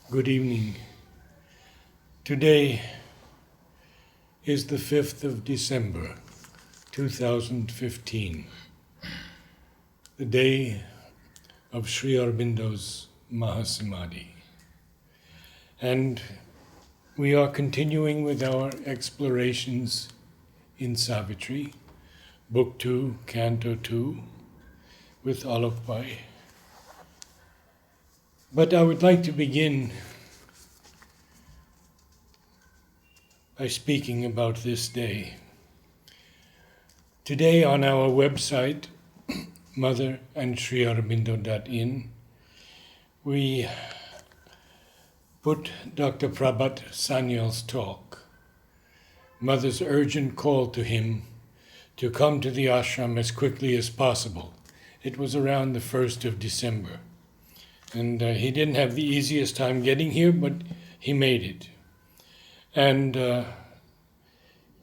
Good evening. Today is the 5th of December, 2015, the day of Sri Aurobindo's Mahasamadhi. And we are continuing with our explorations in Savitri, Book 2, Canto 2, with Alokpai. But I would like to begin by speaking about this day. Today on our website, motherandSriAurobindo.in, we put Dr. Prabhat Sanyal's talk, Mother's urgent call to him to come to the ashram as quickly as possible. It was around the 1st of December. And he didn't have the easiest time getting here, but he made it. And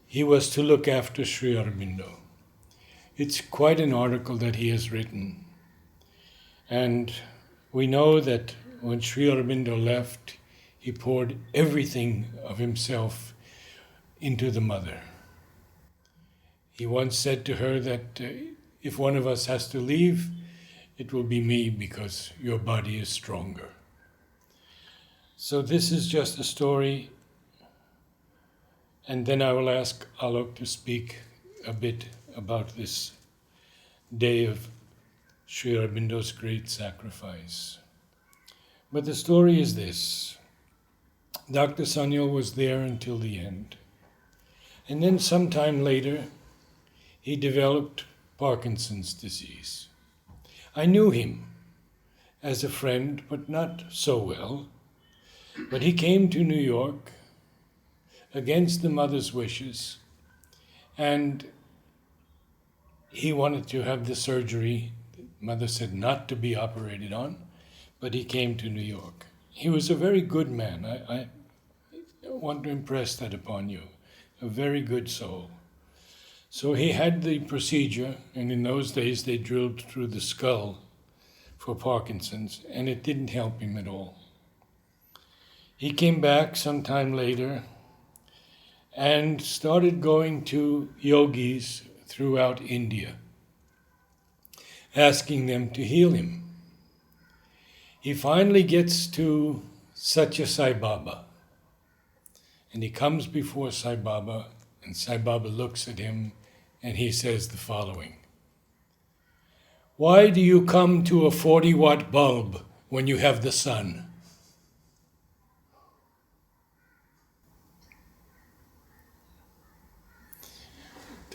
he was to look after Sri Aurobindo. It's quite an article that he has written. And we know that when Sri Aurobindo left, he poured everything of himself into the mother. He once said to her that if one of us has to leave, it will be me because your body is stronger. So this is just a story, and then I will ask Alok to speak a bit about this day of Sri Aurobindo's great sacrifice. But the story is this. Dr. Sanyal was there until the end. And then sometime later, he developed Parkinson's disease. I knew him as a friend, but not so well. But he came to New York against the mother's wishes, and he wanted to have the surgery. The mother said not to be operated on, but he came to New York. He was a very good man. I want to impress that upon you. A very good soul. So he had the procedure, and in those days they drilled through the skull for Parkinson's, and it didn't help him at all. He came back sometime later and started going to yogis throughout India, asking them to heal him. He finally gets to Satya Sai Baba, and he comes before Sai Baba, and Sai Baba looks at him and he says the following: "Why do you come to a 40-watt bulb when you have the sun?"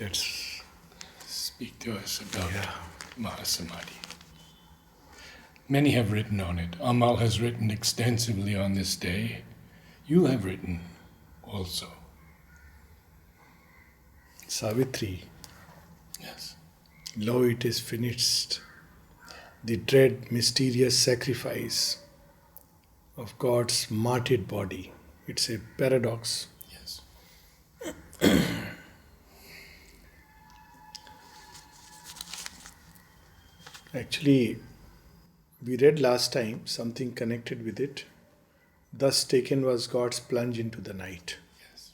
Let's speak to us about Mahasamadhi. Many have written on it. Amal has written extensively on this day. You have written also. Savitri, Yes. lo, it is finished. The dread, mysterious sacrifice of God's martyred body. It's a paradox. Yes. Actually, we read last time something connected with it. Thus taken was God's plunge into the night. Yes.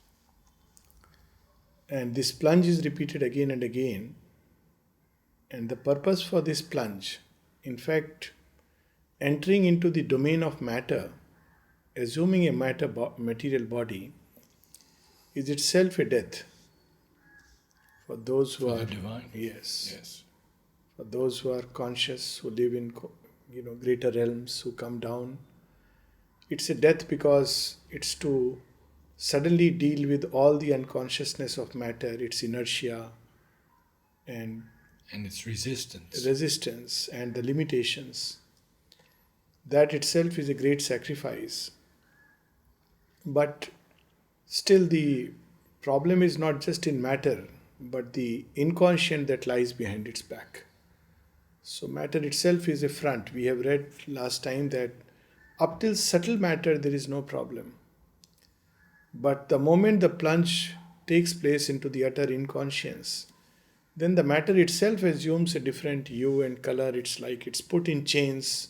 And this plunge is repeated again and again. And the purpose for this plunge, in fact, entering into the domain of matter, assuming a material body, is itself a death. For those who For are the divine. yes, Yes. for those who are conscious, who live in greater realms, who come down, it's a death because it's to suddenly deal with all the unconsciousness of matter, its inertia and And its resistance. resistance and the limitations. That itself is a great sacrifice. But still, the problem is not just in matter, but the inconscient that lies behind its back. So, matter itself is a front. We have read last time that up till subtle matter, there is no problem. But the moment the plunge takes place into the utter inconscience, then the matter itself assumes a different hue and color. It's like it's put in chains,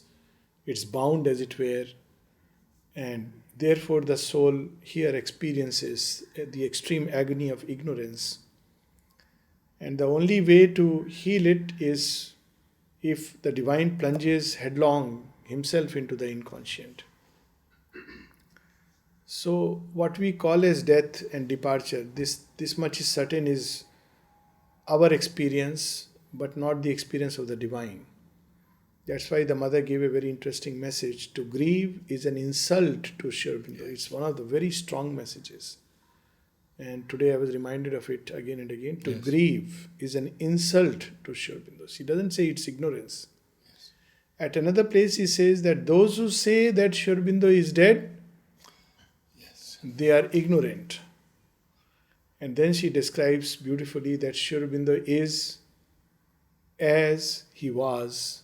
it's bound as it were, And therefore, the soul here experiences the extreme agony of ignorance. And the only way to heal it is if the divine plunges headlong himself into the inconscient. So, what we call as death and departure, this much is certain, is our experience, but not the experience of the divine. That's why the mother gave a very interesting message. To grieve is an insult to Sri Aurobindo. It's one of the very strong messages. And today I was reminded of it again and again. To grieve is an insult to Sri Aurobindo. He doesn't say it's ignorance. At another place he says that those who say that Sri Aurobindo is dead, they are ignorant. And then she describes beautifully that Sri Aurobindo is as he was,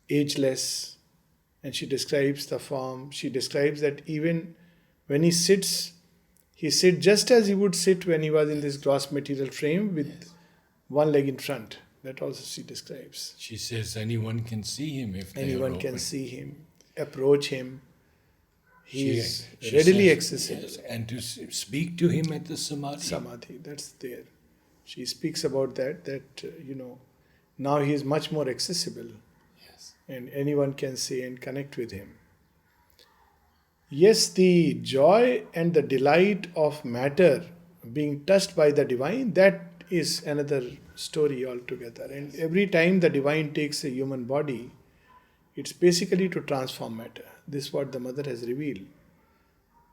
ageless, and she describes the form. She describes that even when he sits just as he would sit when he was in this gross material frame with one leg in front. That also she describes. She says anyone can see him if they anyone are can open. see him, approach him. He is She readily says, accessible. yes, and to speak to him at the samadhi. Samadhi, that's there. She speaks about that now he is much more accessible. Yes. And anyone can see and connect with him. Yes, the joy and the delight of matter being touched by the divine, that is another story altogether. And every time the divine takes a human body, it's basically to transform matter. This is what the mother has revealed.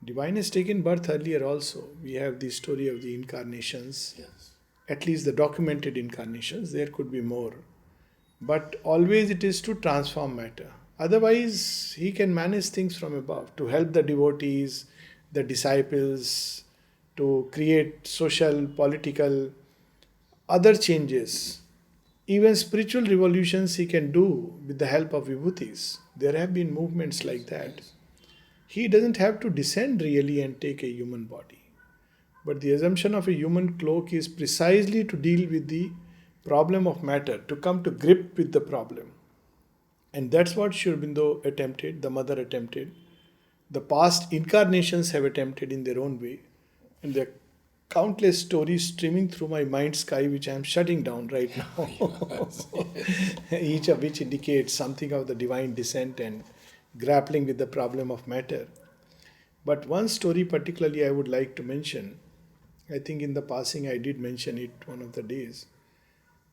Divine has taken birth earlier also. We have the story of the incarnations, at least the documented incarnations. There could be more. But always it is to transform matter. Otherwise, he can manage things from above to help the devotees, the disciples, to create social, political, other changes. Even spiritual revolutions he can do with the help of vibhutis. There have been movements like that. He doesn't have to descend really and take a human body. But the assumption of a human cloak is precisely to deal with the problem of matter, to come to grip with the problem. And that's what Sri Aurobindo attempted, the mother attempted. The past incarnations have attempted in their own way. And there are countless stories streaming through my mind sky which I am shutting down right now. Each of which indicates something of the divine descent and grappling with the problem of matter. But one story particularly I would like to mention. I think in the passing I did mention it one of the days.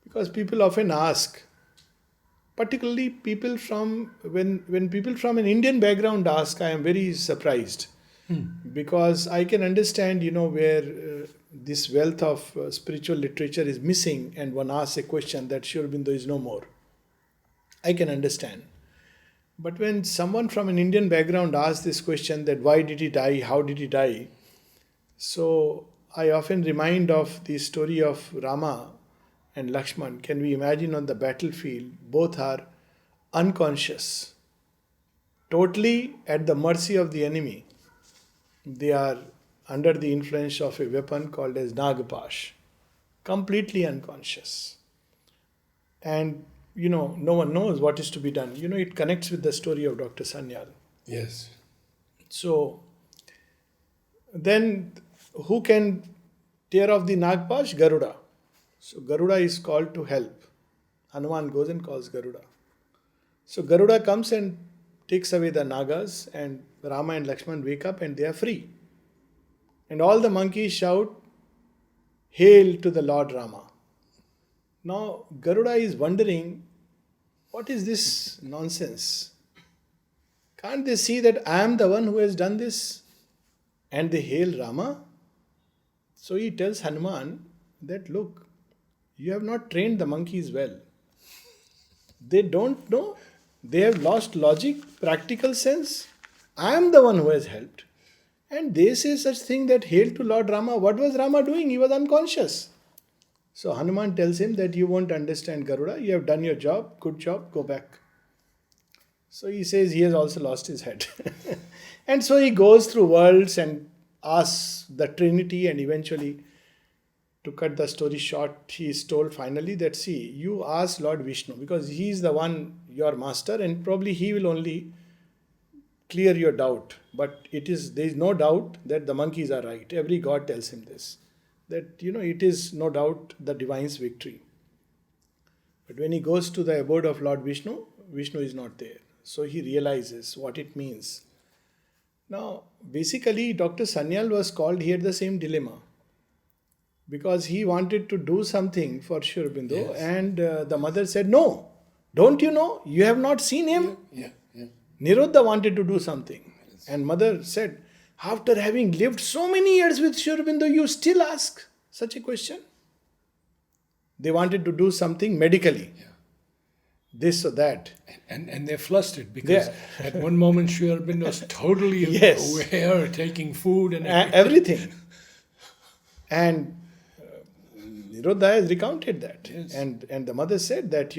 Because people often ask, particularly people from, when people from an Indian background ask, I am very surprised. Because I can understand, where this wealth of spiritual literature is missing and one asks a question that Sri Aurobindo is no more. I can understand. But when someone from an Indian background asks this question that why did he die, how did he die? So I often remind of the story of Rama and Lakshman. Can we imagine on the battlefield, both are unconscious, totally at the mercy of the enemy. They are under the influence of a weapon called as Nagapash, completely unconscious. And, no one knows what is to be done. It connects with the story of Dr. Sanyal. Yes. So, then who can tear off the Nagapash? Garuda. So, Garuda is called to help. Hanuman goes and calls Garuda. So, Garuda comes and takes away the Nagas, and Rama and Lakshman wake up and they are free. And all the monkeys shout, "Hail to the Lord Rama." Now, Garuda is wondering, what is this nonsense? Can't they see that I am the one who has done this? And they hail Rama? So he tells Hanuman that, look, you have not trained the monkeys well. They don't know. They have lost logic, practical sense. I am the one who has helped. And they say such thing that hail to Lord Rama. What was Rama doing? He was unconscious. So Hanuman tells him that you won't understand, Garuda. You have done your job. Good job. Go back. So he says he has also lost his head. And so he goes through worlds and asks the Trinity, and eventually, to cut the story short, he is told finally that, see, you ask Lord Vishnu because he is the one, your master, and probably he will only clear your doubt. But there is no doubt that the monkeys are right. Every god tells him this. That, it is no doubt the divine's victory. But when he goes to the abode of Lord Vishnu, Vishnu is not there. So he realizes what it means. Now, basically, Dr. Sanyal was called. He had the same dilemma. Because he wanted to do something for Sri Aurobindo, Yes. and the mother said, "No, don't you know? You have not seen him." Yeah. Nirodha wanted to do something. And mother said, "After having lived so many years with Sri Aurobindo, you still ask such a question?" They wanted to do something medically. Yeah. This or that. And they're flustered because Yeah. at one moment Sri Aurobindo was totally Yes. aware, taking food and Everything. And Nirodha has recounted that. Yes. And the mother said that,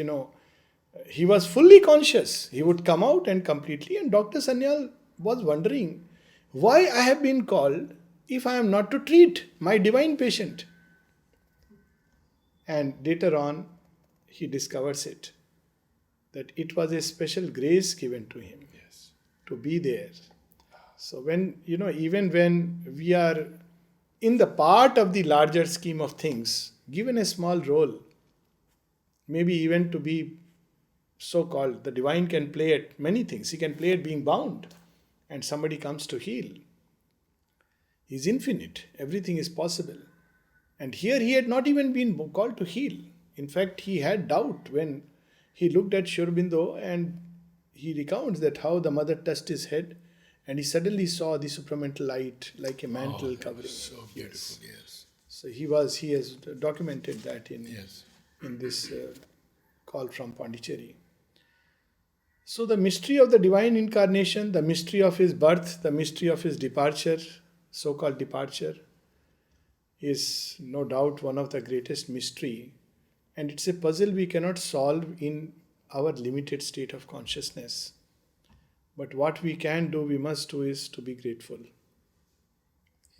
he was fully conscious. He would come out and completely. And Dr. Sanyal was wondering why I have been called if I am not to treat my divine patient. And later on, he discovers it. That it was a special grace given to him Yes. to be there. So when, even when we are in the part of the larger scheme of things, given a small role, maybe even to be so-called, the divine can play at many things. He can play at being bound and somebody comes to heal. He's infinite. Everything is possible. And here he had not even been called to heal. In fact, he had doubt when he looked at Sri Aurobindo, and he recounts that how the mother touched his head and he suddenly saw the supramental light like a mantle that covering. was so beautiful. Yes. So he has documented that in this call from Pondicherry. So the mystery of the divine incarnation, the mystery of his birth, the mystery of his departure, so-called departure, is no doubt one of the greatest mystery. And it's a puzzle we cannot solve in our limited state of consciousness. But what we can do, we must do, is to be grateful.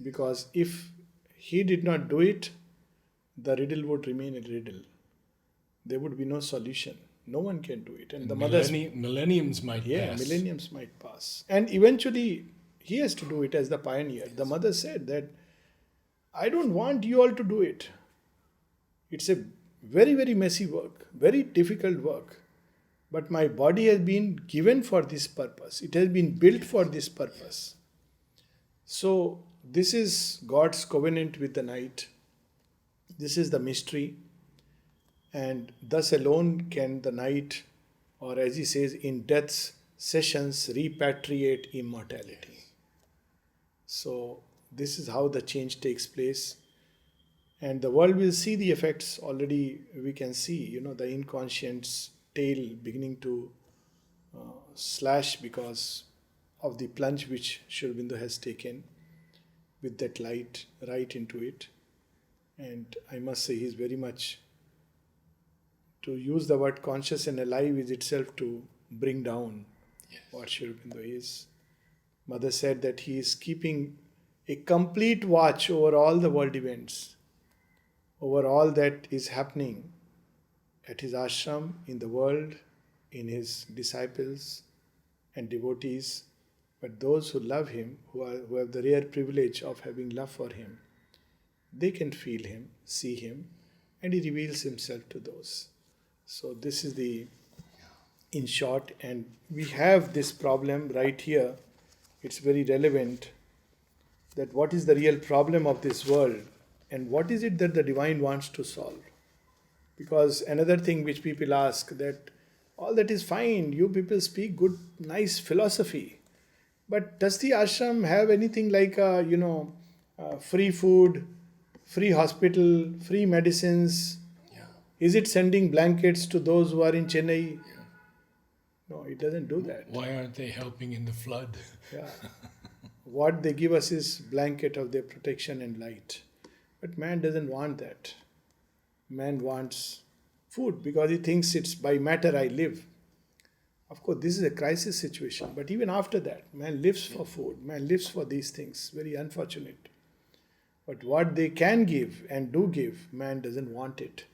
Because if he did not do it, the riddle would remain a riddle. There would be no solution. No one can do it. And the mother's millenniums might pass. millenniums might pass. And eventually, he has to do it as the pioneer. The mother said that, "I don't want you all to do it. It's a very, very messy work, very difficult work. But my body has been given for this purpose. It has been built for this purpose." So, this is God's covenant with the night. This is the mystery. And thus alone can the night, or as he says, in death's sessions, repatriate immortality. So, this is how the change takes place. And the world will see the effects. Already we can see, the inconscient's tail beginning to slash because of the plunge which Sri Aurobindo has taken with that light right into it. And I must say he is very much, to use the word conscious and alive is itself to bring down what Sri Aurobindo is. Mother said that he is keeping a complete watch over all the world events, over all that is happening at his ashram, in the world, in his disciples and devotees. But those who love him, who have the rare privilege of having love for him, they can feel him, see him, and he reveals himself to those. So this is in short, and we have this problem right here. It's very relevant that what is the real problem of this world and what is it that the divine wants to solve. Because another thing which people ask, that all that is fine, you people speak good, nice philosophy, but does the ashram have anything like free food, free hospital, free medicines? Yeah. Is it sending blankets to those who are in Chennai? Yeah. No, it doesn't do that. Why aren't they helping in the flood? Yeah. What they give us is blanket of their protection and light. But man doesn't want that. Man wants food because he thinks it's by matter I live. Of course, this is a crisis situation. But even after that, man lives for food. Man lives for these things. Very unfortunate. But what they can give and do give, man doesn't want it.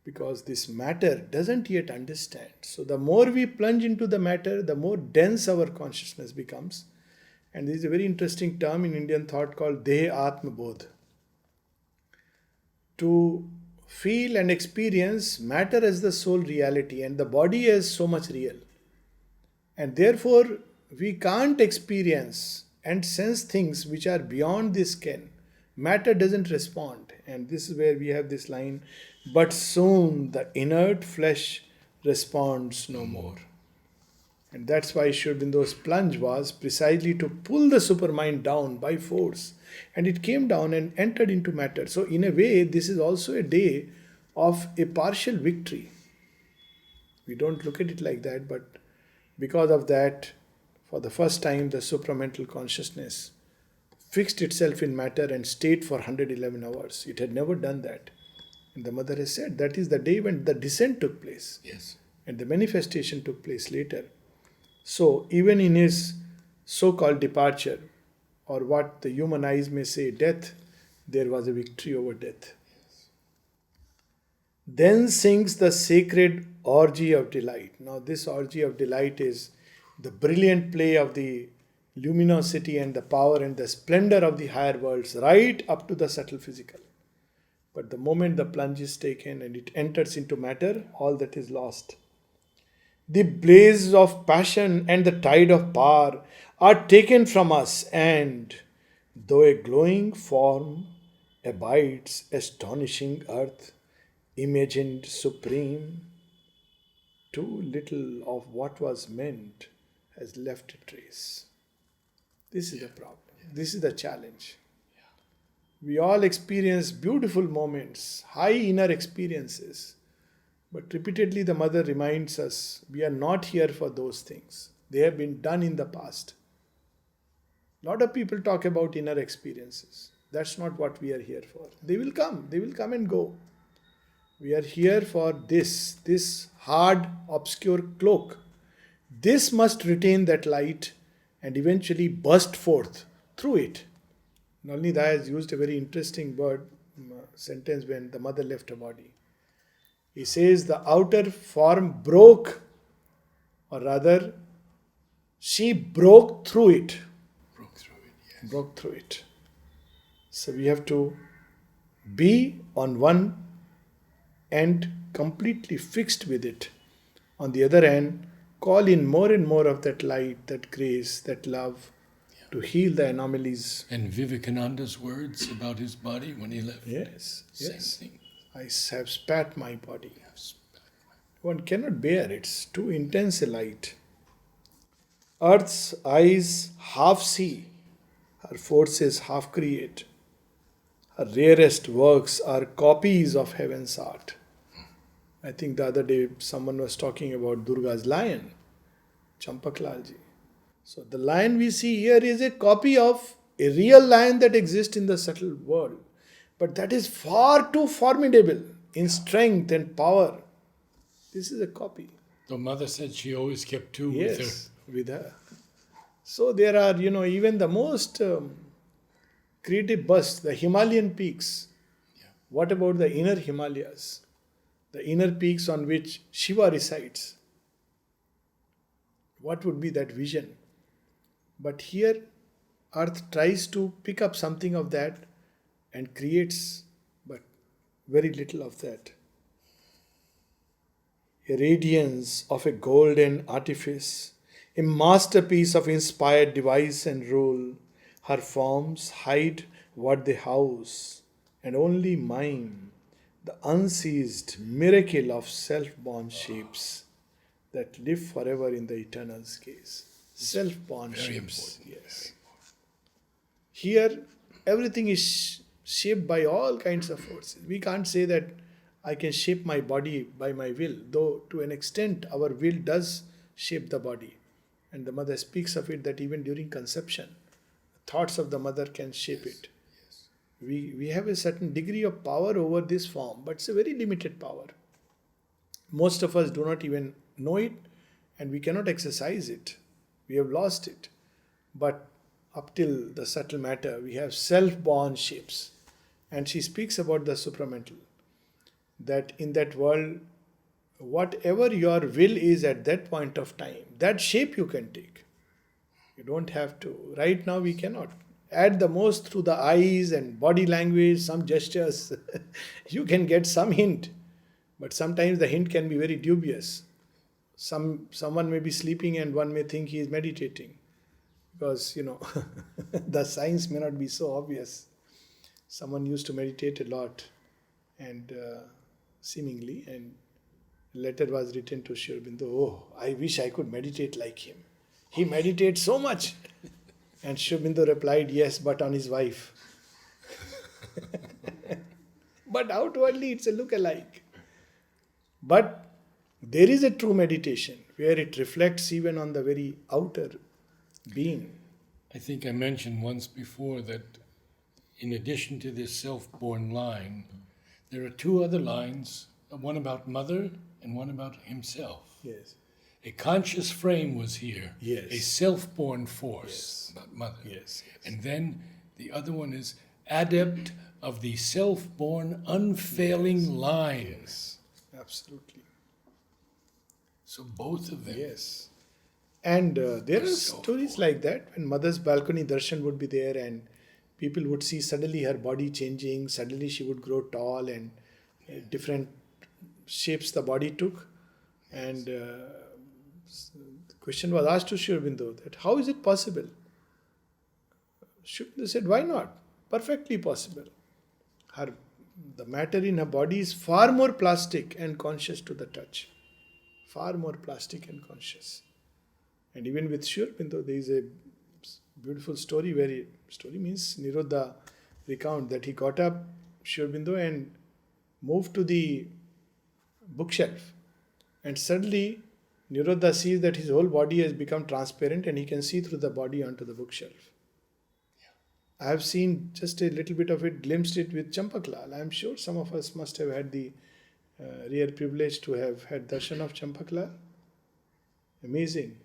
because this matter doesn't yet understand. So the more we plunge into the matter, the more dense our consciousness becomes. And there is a very interesting term in Indian thought called Deha Atma Bodh. To feel and experience matter as the sole reality and the body as so much real. And therefore, we can't experience and sense things which are beyond this ken. Matter doesn't respond. And this is where we have this line, but soon the inert flesh responds no more. And that's why Sri Aurobindo's plunge was precisely to pull the supermind down by force. And it came down and entered into matter. So, in a way, this is also a day of a partial victory. We don't look at it like that, but because of that, for the first time, the supramental consciousness fixed itself in matter and stayed for 111 hours. It had never done that. And the mother has said that is the day when the descent took place. Yes. And the manifestation took place later. So, even in his so-called departure, or what the human eyes may say death, there was a victory over death. Then sings the sacred orgy of delight. Now, this orgy of delight is the brilliant play of the luminosity and the power and the splendor of the higher worlds, right up to the subtle physical. But the moment the plunge is taken and it enters into matter, all that is lost. The blaze of passion and the tide of power are taken from us, and though a glowing form abides astonishing earth, imagined supreme, too little of what was meant has left a trace. This is the problem. This is the challenge. We all experience beautiful moments, high inner experiences. But repeatedly the mother reminds us, we are not here for those things. They have been done in the past. A lot of people talk about inner experiences. That's not what we are here for. They will come and go. We are here for this hard, obscure cloak. This must retain that light and eventually burst forth through it. Nalini Daya has used a very interesting sentence when the mother left her body. He says the outer form broke, or rather, she broke through it. Broke through it. So we have to be on one end completely fixed with it. On the other end, call in more and more of that light, that grace, that love to heal the anomalies. And Vivekananda's words about his body when he left. Yes. Same thing. I have spat my body. One cannot bear, it's too intense a light. Earth's eyes half see, her forces half create. Her rarest works are copies of heaven's art. I think the other day someone was talking about Durga's lion, Champaklalji. So the lion we see here is a copy of a real lion that exists in the subtle world. But that is far too formidable in strength and power. This is a copy. The mother said she always kept two with her. So there are, even the most creative busts, the Himalayan peaks. Yeah. What about the inner Himalayas? The inner peaks on which Shiva resides. What would be that vision? But here, Earth tries to pick up something of that and creates, but very little of that. A radiance of a golden artifice, a masterpiece of inspired device and rule. Her forms hide what they house, and only mime, the unseized miracle of self-born shapes that live forever in the eternal gaze. Self-born shapes. Yes. Here, everything is shaped by all kinds of forces. We can't say that I can shape my body by my will, though to an extent our will does shape the body. And the mother speaks of it that even during conception, thoughts of the mother can shape it. Yes. We have a certain degree of power over this form, but it's a very limited power. Most of us do not even know it, and we cannot exercise it. We have lost it. But up till the subtle matter, we have self-born shapes. And she speaks about the supramental. that in that world, whatever your will is at that point of time, that shape you can take. You don't have to. Right now, we cannot. At the most, through the eyes and body language, some gestures, you can get some hint. But sometimes the hint can be very dubious. Someone may be sleeping and one may think he is meditating because the signs may not be so obvious. Someone used to meditate a lot and seemingly, and letter was written to Sri Aurobindo, oh, I wish I could meditate like him. He meditates so much. And Sri Aurobindo replied, yes, but on his wife. But outwardly it's a look-alike. But there is a true meditation where it reflects even on the very outer being. I think I mentioned once before that in addition to this self-born line, there are two other lines, one about mother and one about himself. Yes. A conscious frame was here, Yes. a self-born force, Yes. not mother. Yes. And then the other one is adept of the self-born unfailing lines. Yes. Absolutely. So both of them. Yes. And there are So stories like that when mother's balcony darshan would be there and people would see suddenly her body changing, suddenly she would grow tall and different shapes the body took. And the question was asked to Sri Aurobindo that how is it possible? Sri Aurobindo said, why not? Perfectly possible. The matter in her body is far more plastic and conscious to the touch. Far more plastic and conscious. And even with Sri Aurobindo, there is a beautiful story where story means Nirodha recount that he got up, Sri Aurobindo, and moved to the bookshelf. And suddenly, Nirodha sees that his whole body has become transparent and he can see through the body onto the bookshelf. I have seen just a little bit of it, glimpsed it with Champaklal. I am sure some of us must have had the rare privilege to have had darshan of Champaklal. Amazing.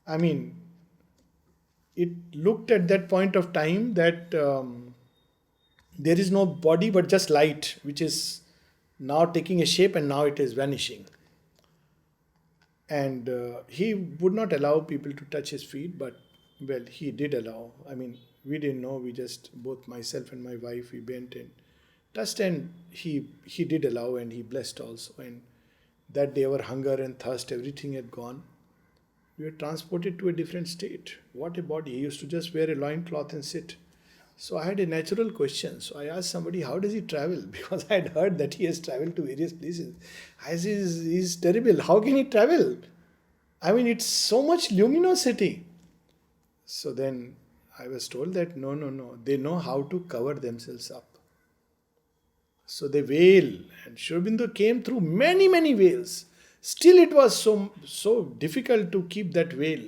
I mean, it looked at that point of time that there is no body but just light, which is now taking a shape and now it is vanishing. And he would not allow people to touch his feet, but well, he did allow. I mean, we didn't know. We just, both myself and my wife, we bent and touched, and he did allow, and he blessed also. And that day our hunger and thirst, everything had gone. We were transported to a different state. What a body. He used to just wear a loincloth and sit. So I had a natural question. So I asked somebody, how does he travel? Because I had heard that he has traveled to various places. I said, he's terrible. How can he travel? I mean, it's so much luminosity. So then I was told that no. They know how to cover themselves up. So they veil. And Sri Aurobindo came through many, many veils. Still it was so difficult to keep that veil.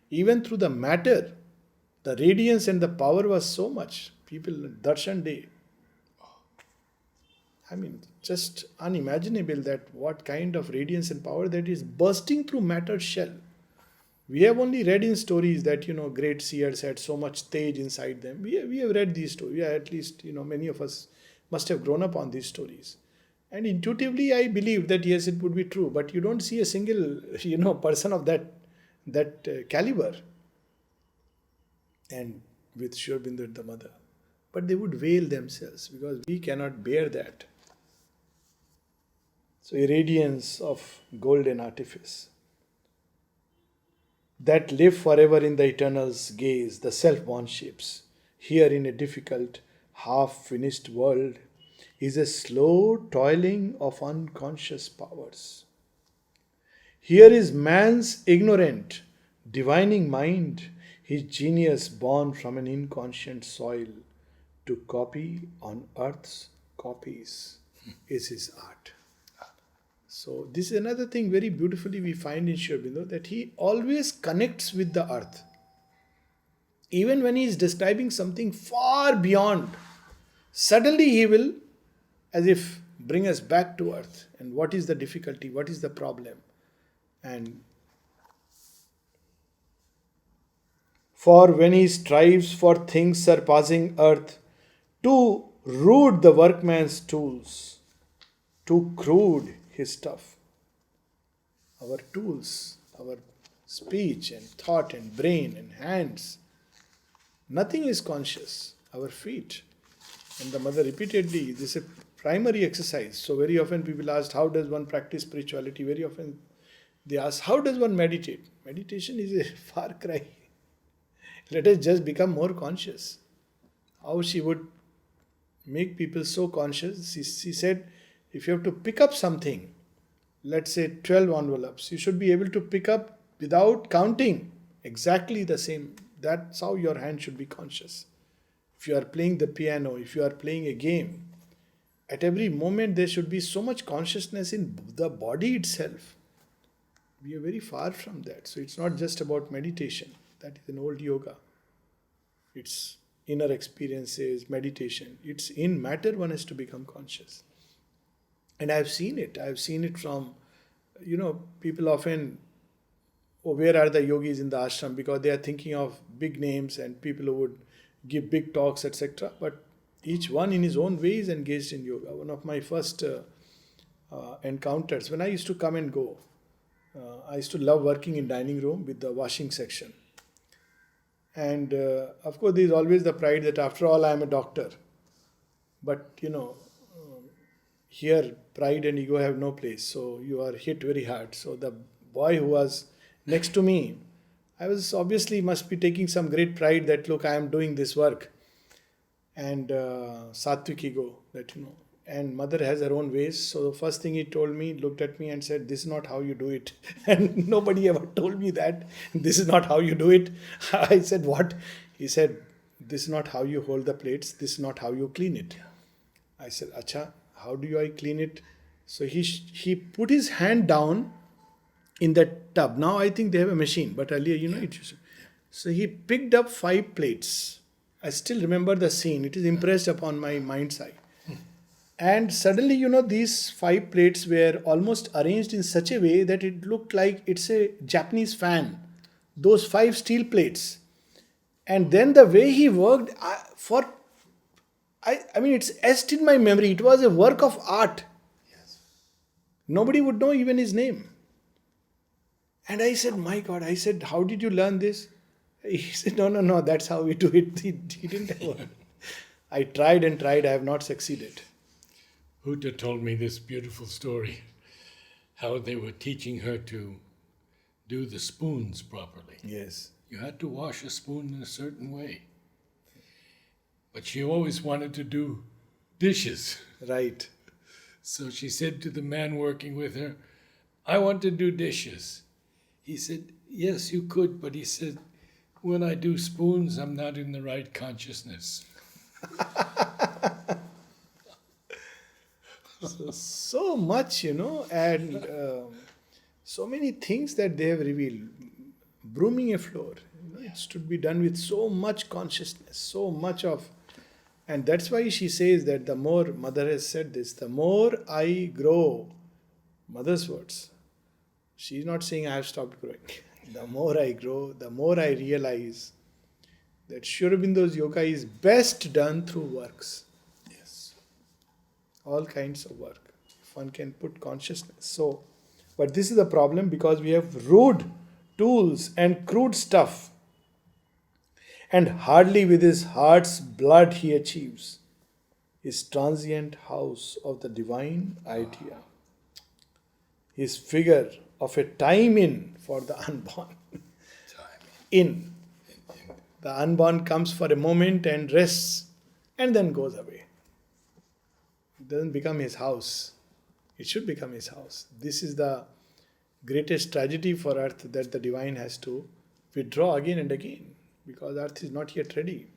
Even through the matter, the radiance and the power was so much. People, darshan day. I mean, just unimaginable that what kind of radiance and power that is bursting through matter shell. We have only read in stories that, great seers had so much stage inside them. We have read these stories. Yeah, at least, many of us must have grown up on these stories. And intuitively, I believe that yes, it would be true. But you don't see a single, person of that caliber. And with Sri Aurobindo and the mother. But they would veil themselves because we cannot bear that. So a radiance of golden artifice. That live forever in the eternal's gaze, the self-born shapes. Here in a difficult, half-finished world is a slow toiling of unconscious powers. Here is man's ignorant, divining mind, his genius born from an inconscient soil, to copy on earth's copies is his art. So this is another thing very beautifully we find in Sri Aurobindo, that he always connects with the earth. Even when he is describing something far beyond, suddenly he will, as if, bring us back to earth. And what is the difficulty? What is the problem? And for when he strives for things surpassing earth, too rude the workman's tools, too crude his stuff. Our tools, our speech and thought and brain and hands, nothing is conscious. Our feet. And the mother repeatedly, this is a primary exercise. So very often people ask, how does one practice spirituality? Very often they ask, how does one meditate? Meditation is a far cry. Let us just become more conscious. How she would make people so conscious. She said, if you have to pick up something, let's say 12 envelopes, you should be able to pick up without counting exactly the same. That's how your hand should be conscious. If you are playing the piano, if you are playing a game, at every moment there should be so much consciousness in the body itself. We are very far from that. So it's not just about meditation. That is an old yoga. It's inner experiences, meditation. It's in matter one has to become conscious. And I've seen it. I've seen it from, people often, oh, where are the yogis in the ashram? Because they are thinking of big names and people who would give big talks, etc. But each one in his own way is engaged in yoga. One of my first encounters, when I used to come and go, I used to love working in dining room with the washing section. And of course, there is always the pride that after all, I am a doctor. But, here pride and ego have no place. So you are hit very hard. So the boy who was next to me, I was obviously must be taking some great pride that, look, I am doing this work. And sattvic ego, that, and mother has her own ways. So the first thing he told me, looked at me and said, this is not how you do it. And nobody ever told me that. This is not how you do it. I said, what? He said, this is not how you hold the plates. This is not how you clean it. I said, acha, how do I clean it? So he put his hand down in that tub. Now I think they have a machine, but earlier, it used to. So he picked up 5 plates. I still remember the scene. It is impressed upon my mind's eye. And suddenly, these 5 plates were almost arranged in such a way that it looked like it's a Japanese fan. Those 5 steel plates. And then the way he worked, I mean, it's etched in my memory. It was a work of art. Yes. Nobody would know even his name. And I said, my God, how did you learn this? He said, no, that's how we do it. He didn't ever. I tried and tried. I have not succeeded. Huta told me this beautiful story, how they were teaching her to do the spoons properly. Yes. You had to wash a spoon in a certain way. But she always wanted to do dishes. Right. So she said to the man working with her, I want to do dishes. He said, yes, you could, but he said, when I do spoons, I'm not in the right consciousness. So much, and so many things that they have revealed. Brooming a floor, it should be done with so much consciousness, so much of. And that's why she says that the more, mother has said this, the more I grow, mother's words. She's not saying I have stopped growing. The more I grow, the more I realize that Sri Aurobindo's yoga is best done through works. Yes. All kinds of work. If one can put consciousness. So, but this is the problem because we have rude tools and crude stuff. And hardly with his heart's blood he achieves his transient house of the divine idea. His figure of a time in for the unborn. In. The unborn comes for a moment and rests and then goes away. It doesn't become his house. It should become his house. This is the greatest tragedy for earth, that the divine has to withdraw again and again because earth is not yet ready.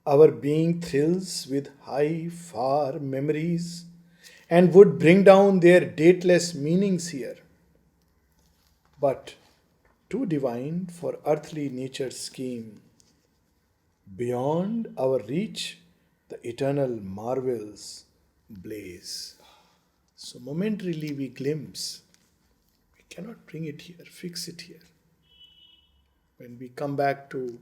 Our being thrills with high, far memories and would bring down their dateless meanings here. But too divine for earthly nature's scheme. Beyond our reach, the eternal marvels blaze. So momentarily we glimpse. We cannot bring it here, fix it here. When we come back to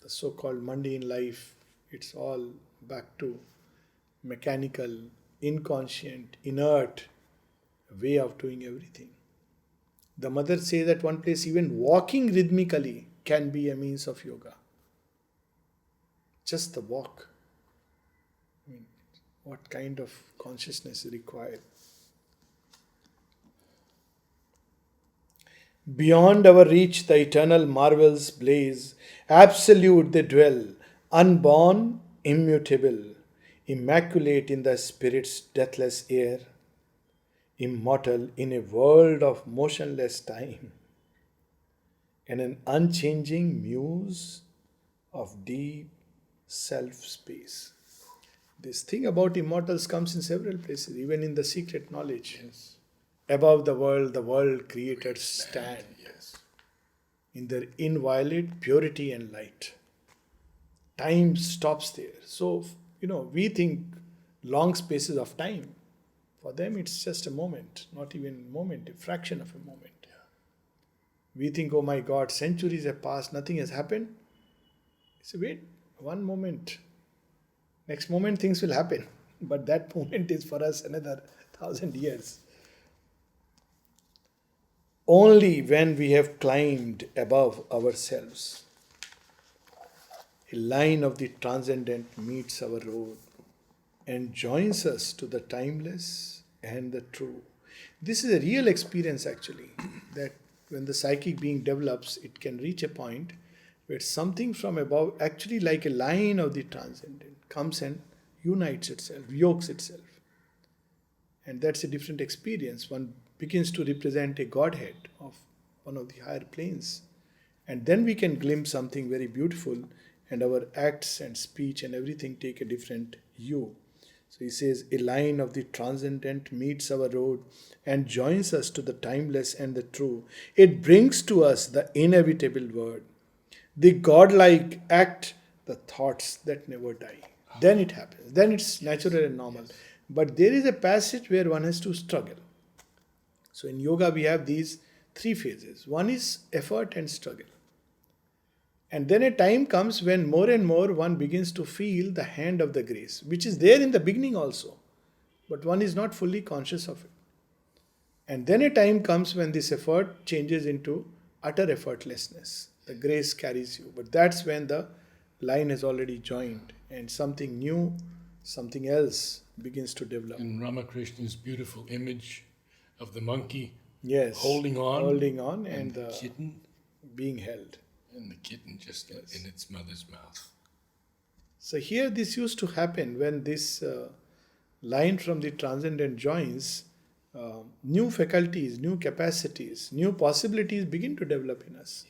the so-called mundane life, it's all back to mechanical, inconscient, inert way of doing everything. The mother says at one place, even walking rhythmically can be a means of yoga. Just the walk. I mean, what kind of consciousness is required? Beyond our reach, the eternal marvels blaze. Absolute they dwell, unborn, immutable, immaculate in the spirit's deathless air, immortal in a world of motionless time, and an unchanging muse of deep self space. This thing about immortals comes in several places, even in the secret knowledge. Yes. Above the world creators stand Yes. in their inviolate purity and light. Time stops there. So, we think long spaces of time. For them, it's just a moment, not even a moment, a fraction of a moment. We think, oh my God, centuries have passed, nothing has happened. So, wait, one moment. Next moment, things will happen. But that moment is for us another 1,000 years. Only when we have climbed above ourselves, a line of the transcendent meets our road and joins us to the timeless and the true. This is a real experience actually, that when the psychic being develops, it can reach a point where something from above, actually like a line of the transcendent, comes and unites itself, yokes itself. And that's a different experience. One begins to represent a godhead of one of the higher planes. And then we can glimpse something very beautiful, and our acts and speech and everything take a different hue. So he says, a line of the transcendent meets our road and joins us to the timeless and the true. It brings to us the inevitable word, the godlike act, the thoughts that never die. Then it happens. Then it's natural and normal. But there is a passage where one has to struggle. So in yoga, we have these three phases. One is effort and struggle. And then a time comes when more and more one begins to feel the hand of the grace, which is there in the beginning also, but one is not fully conscious of it. And then a time comes when this effort changes into utter effortlessness. The grace carries you. But that's when the line has already joined and something new, something else begins to develop. And Ramakrishna's beautiful image of the monkey Yes. holding on, and the the kitten, being held. and the kitten just in its mother's mouth. So here this used to happen when this line from the transcendent joins, new faculties, new capacities, new possibilities begin to develop in us.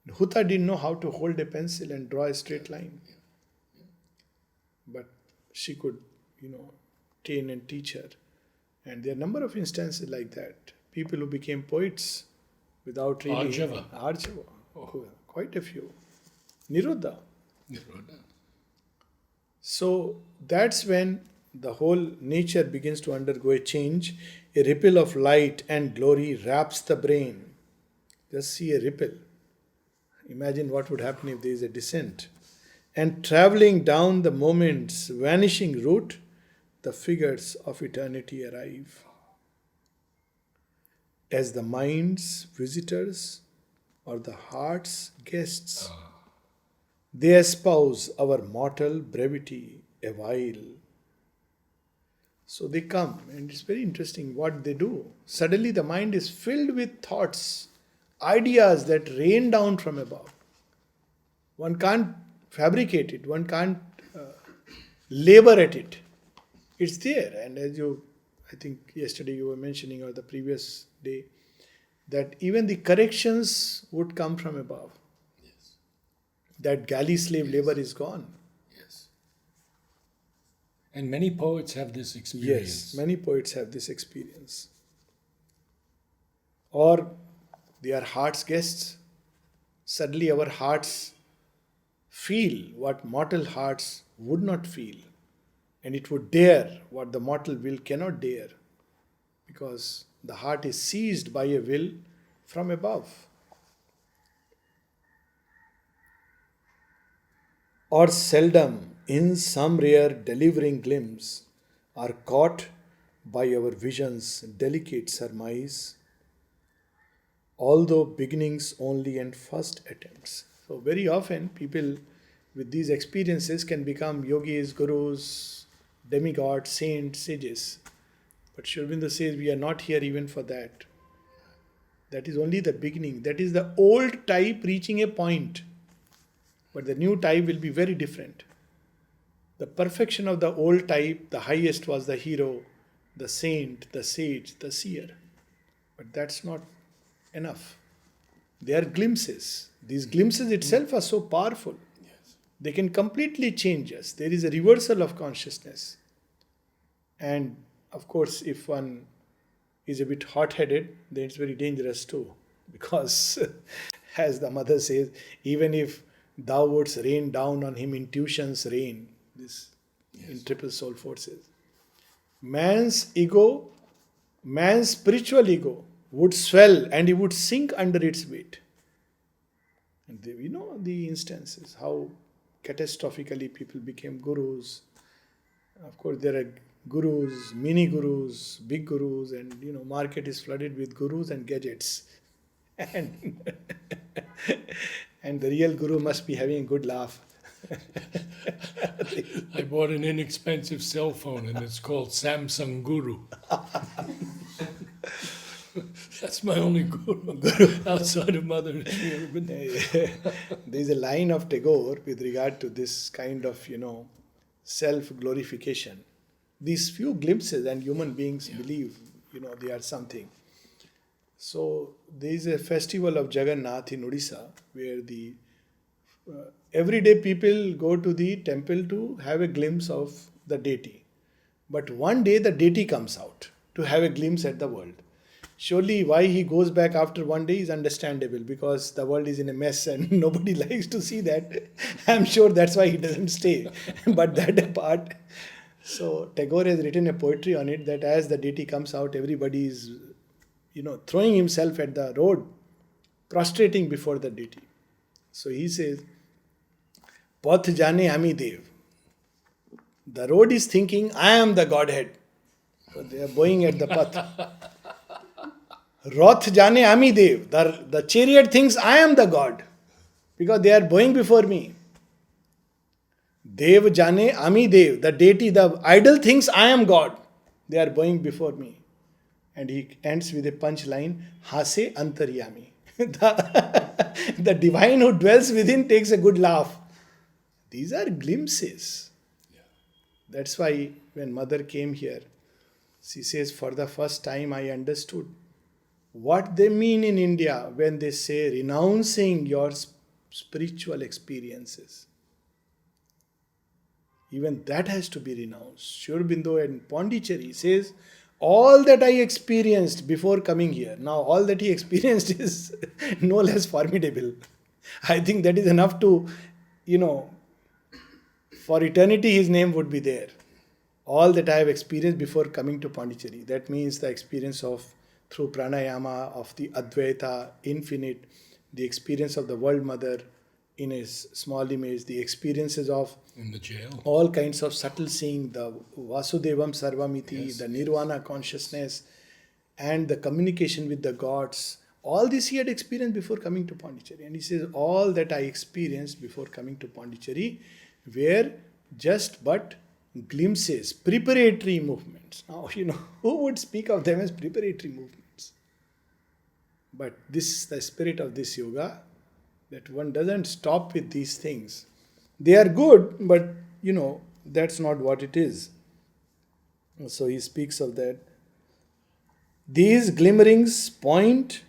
Huta didn't know how to hold a pencil and draw a straight line. But she could, train and teach her. And there are a number of instances like that. People who became poets without really... Arjava. Quite a few. Niruddha. So that's when the whole nature begins to undergo a change. A ripple of light and glory wraps the brain. Just see a ripple. Imagine what would happen if there is a descent. And traveling down the moment's vanishing route, the figures of eternity arrive. As the mind's visitors or the heart's guests, they espouse our mortal brevity a while. So they come, and it's very interesting what they do. Suddenly the mind is filled with thoughts, ideas that rain down from above. One can't fabricate it, one can't labor at it. It's there. And as I think yesterday you were mentioning, or the previous day, that even the corrections would come from above. Yes. That galley slave labor is gone. Yes. And many poets have this experience. Yes, many poets have this experience. Or they are heart's guests. Suddenly our hearts feel what mortal hearts would not feel. And it would dare what the mortal will cannot dare. Because the heart is seized by a will from above. Or seldom in some rare delivering glimpse, are caught by our vision's delicate surmise, although beginnings only and first attempts. So, very often, people with these experiences can become yogis, gurus, demigods, saints, sages. But Sri Aurobindo says we are not here even for that. That is only the beginning. That is the old type reaching a point. But the new type will be very different. The perfection of the old type, the highest was the hero, the saint, the sage, the seer. But that's not enough. They are glimpses. These glimpses itself are so powerful. Yes. They can completely change us. There is a reversal of consciousness. And of course, if one is a bit hot headed, then it's very dangerous too. Because, as the mother says, even if thou wouldst rain down on him intuition's rain, this in triple soul forces, man's ego, man's spiritual ego would swell and he would sink under its weight. And we know the instances, how catastrophically people became gurus. Of course, there are gurus, mini gurus, big gurus, and market is flooded with gurus and gadgets. And, and the real guru must be having a good laugh. I bought an inexpensive cell phone and it's called Samsung Guru. That's my only guru outside of Mother. There is a line of Tagore with regard to this kind of, self-glorification. These few glimpses and human beings believe, they are something. So there is a festival of Jagannath in Odisha where the everyday people go to the temple to have a glimpse of the deity. But one day the deity comes out to have a glimpse at the world. Surely why he goes back after one day is understandable, because the world is in a mess and nobody likes to see that. I'm sure that's why he doesn't stay. But that apart, so Tagore has written a poetry on it that as the deity comes out, everybody is, throwing himself at the road, prostrating before the deity. So he says, Path jane ami dev. The road is thinking, I am the Godhead. So they are going at the path. Roth jane ami dev. The chariot thinks I am the God, because they are bowing before me. Dev jane ami dev. The deity, the idol thinks I am God. They are bowing before me. And he ends with a punchline, Hase antaryami. The divine who dwells within takes a good laugh. These are glimpses. Yeah. That's why when mother came here, she says, for the first time I understood what they mean in India when they say renouncing your spiritual experiences. Even that has to be renounced. Sri Aurobindo in Pondicherry says, all that I experienced before coming here, now all that he experienced is no less formidable. I think that is enough to, for eternity his name would be there. All that I have experienced before coming to Pondicherry. That means the experience of, through pranayama, of the Advaita, infinite, the experience of the world mother in a small image, the experiences of In the jail. all kinds of subtle seeing, the Vasudevam Sarvamiti, Yes, the Nirvana consciousness, and the communication with the gods. All this he had experienced before coming to Pondicherry. And he says, all that I experienced before coming to Pondicherry were just but glimpses, preparatory movements. Now, who would speak of them as preparatory movements? But this is the spirit of this yoga, that one doesn't stop with these things. They are good, but that's not what it is. So he speaks of that. These glimmerings point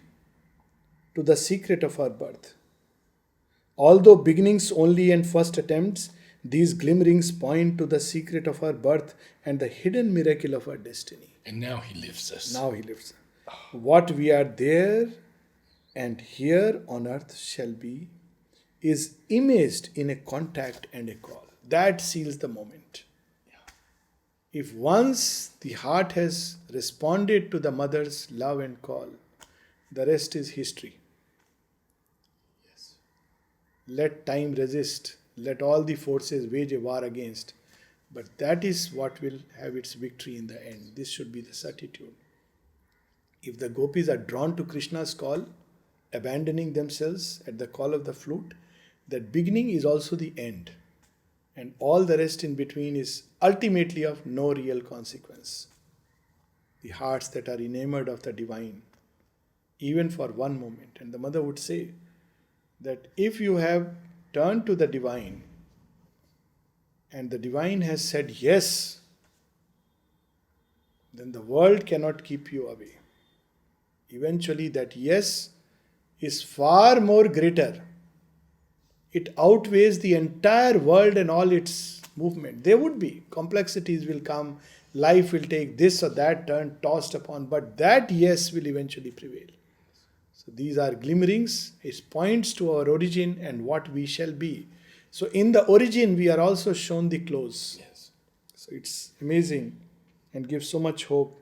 to the secret of our birth. Although beginnings only and first attempts, these glimmerings point to the secret of our birth and the hidden miracle of our destiny. And now he lifts us. Now he lives. What we are there and here on earth shall be is imaged in a contact and a call. That seals the moment. If once the heart has responded to the mother's love and call, the rest is history. Yes. Let time resist Let all the forces wage a war against. But that is what will have its victory in the end. This should be the certitude. If the gopis are drawn to Krishna's call, abandoning themselves at the call of the flute, that beginning is also the end. And all the rest in between is ultimately of no real consequence. The hearts that are enamored of the divine, even for one moment. And the mother would say that if you have turned to the divine and the divine has said yes, then the world cannot keep you away. Eventually, that yes is far more greater. It outweighs the entire world and all its movement. There would be complexities will come, life will take this or that turn tossed upon, but that yes will eventually prevail. So these are glimmerings. It points to our origin and what we shall be. So in the origin, we are also shown the close. Yes. So it's amazing and gives so much hope.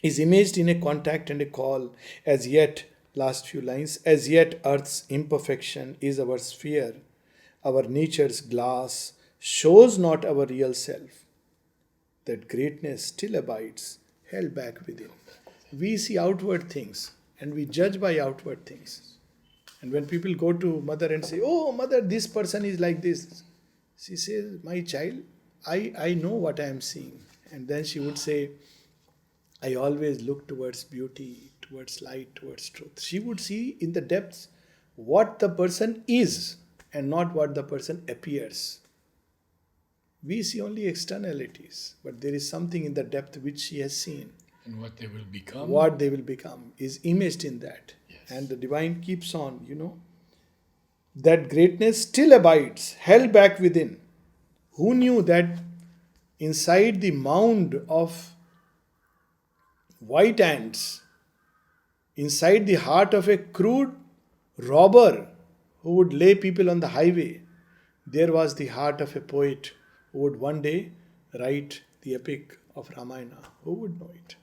Is imaged in a contact and a call. As yet, last few lines, as yet earth's imperfection is our sphere. Our nature's glass shows not our real self. That greatness still abides, held back within. We see outward things and we judge by outward things. And when people go to mother and say, oh, mother, this person is like this, she says, my child, I know what I am seeing. And then she would say, I always look towards beauty, towards light, towards truth. She would see in the depths what the person is and not what the person appears. We see only externalities, but there is something in the depth which she has seen. And what they will become. What they will become is imaged in that. Yes. And the divine keeps on, That greatness still abides, held back within. Who knew that inside the mound of white ants, inside the heart of a crude robber who would lay people on the highway, there was the heart of a poet who would one day write the epic of Ramayana. Who would know it?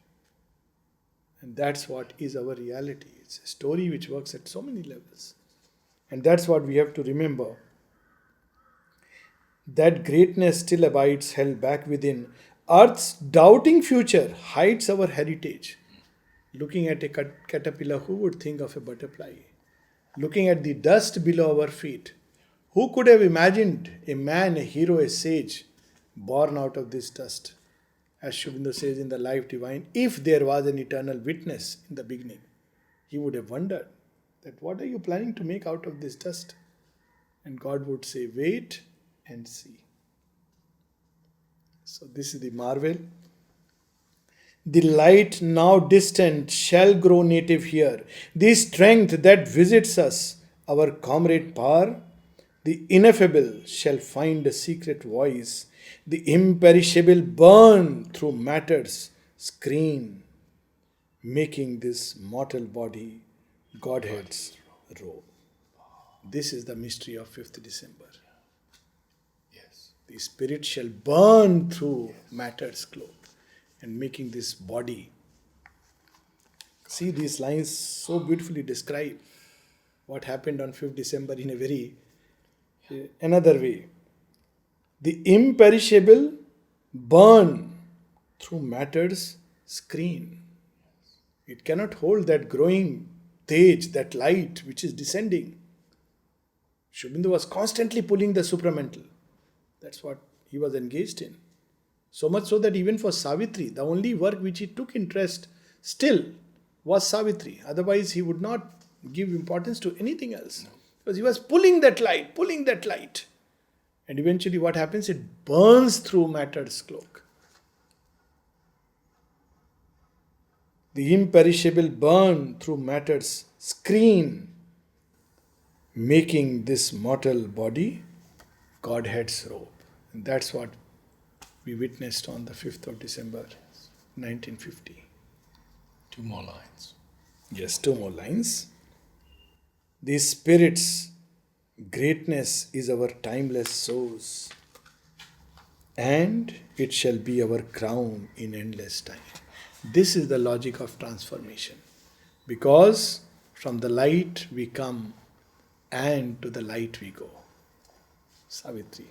And that's what is our reality. It's a story which works at so many levels. And that's what we have to remember. That greatness still abides, held back within. Earth's doubting future hides our heritage. Looking at a caterpillar, who would think of a butterfly? Looking at the dust below our feet, who could have imagined a man, a hero, a sage, born out of this dust? As Sri Aurobindo says in the Life Divine, if there was an eternal witness in the beginning, he would have wondered that what are you planning to make out of this dust? And God would say, wait and see. So this is the marvel. The light now distant shall grow native here. The strength that visits us, our comrade power, the ineffable shall find a secret voice. The imperishable burn through matter's screen, making this mortal body Godhead's robe. This is the mystery of 5th December. Yes. The spirit shall burn through matter's cloak and making this body. See, these lines so beautifully describe what happened on 5th December in a very another way. The imperishable burn through matter's screen. It cannot hold that growing tej, that light which is descending. Sri Aurobindo was constantly pulling the supramental. That's what he was engaged in. So much so that even for Savitri, the only work which he took interest still was Savitri. Otherwise, he would not give importance to anything else. Because he was pulling that light, pulling that light. And eventually what happens? It burns through matter's cloak. The imperishable burn through matter's screen, making this mortal body Godhead's robe. And that's what we witnessed on the 5th of December, 1950. 2 more lines. Yes, 2 more lines. The Spirit's greatness is our timeless source, and it shall be our crown in endless time. This is the logic of transformation. Because from the light we come, and to the light we go. Savitri.